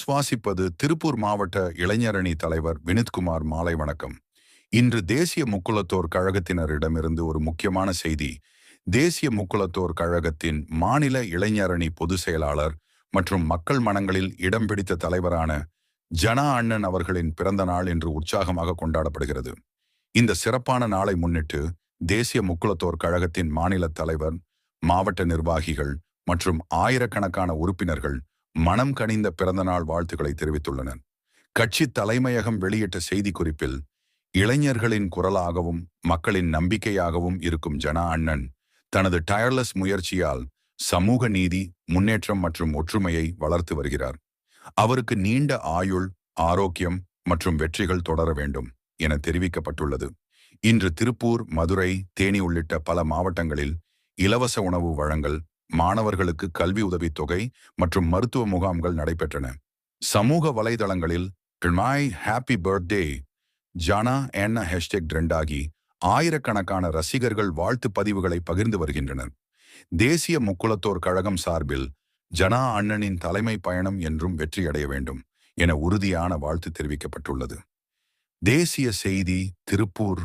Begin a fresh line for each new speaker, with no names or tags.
சுவாசிப்பது திருப்பூர் மாவட்ட இளைஞரணி தலைவர் வினித்குமார். மாலை வணக்கம். இன்று தேசிய முக்குளத்தோர் கழகத்தினரிடமிருந்து ஒரு முக்கியமான செய்தி. தேசிய முக்குளத்தோர் கழகத்தின் மாநில இளைஞரணி பொதுச் செயலாளர் மற்றும் மக்கள் மனங்களில் இடம் பிடித்த தலைவரான ஜனா அண்ணன் அவர்களின் பிறந்த நாள் இன்று உற்சாகமாக கொண்டாடப்படுகிறது. இந்த சிறப்பான நாளை முன்னிட்டு தேசிய முக்குளத்தோர் கழகத்தின் மாநில தலைவர், மாவட்ட நிர்வாகிகள் மற்றும் ஆயிரக்கணக்கான உறுப்பினர்கள் மனம் கனிந்த பிறந்தநாள் வாழ்த்துக்களை தெரிவித்துள்ளனர். கட்சி தலைமையகம் வெளியிட்ட செய்திக்குறிப்பில், இளைஞர்களின் குரலாகவும் மக்களின் நம்பிக்கையாகவும் இருக்கும் ஜனா அண்ணன் தனது டயர்லெஸ் முயற்சியால் சமூக நீதி, முன்னேற்றம் மற்றும் ஒற்றுமையை வளர்த்து வருகிறார். அவருக்கு நீண்ட ஆயுள், ஆரோக்கியம் மற்றும் வெற்றிகள் தொடர வேண்டும் என தெரிவிக்கப்பட்டுள்ளது. இன்று திருப்பூர், மதுரை, தேனி உள்ளிட்ட பல மாவட்டங்களில் இலவச உணவு வழங்கல், மாணவர்களுக்கு கல்வி உதவித்தொகை மற்றும் மருத்துவ முகாம்கள் நடைபெற்றன. சமூக வலைதளங்களில் மை ஹாப்பி பர்த்டே ஜானா என ஹேஷ்டேக் ட்ரெண்டாகி ஆயிரக்கணக்கான ரசிகர்கள் வாழ்த்து பதிவுகளை பகிர்ந்து வருகின்றனர். தேசிய முக்குளத்தோர் கழகம் சார்பில் ஜனா அண்ணனின் தலைமை பயணம் என்றும் வெற்றியடைய வேண்டும் என உறுதியான வாழ்த்து தெரிவிக்கப்பட்டுள்ளது. தேசிய செய்தி, திருப்பூர்.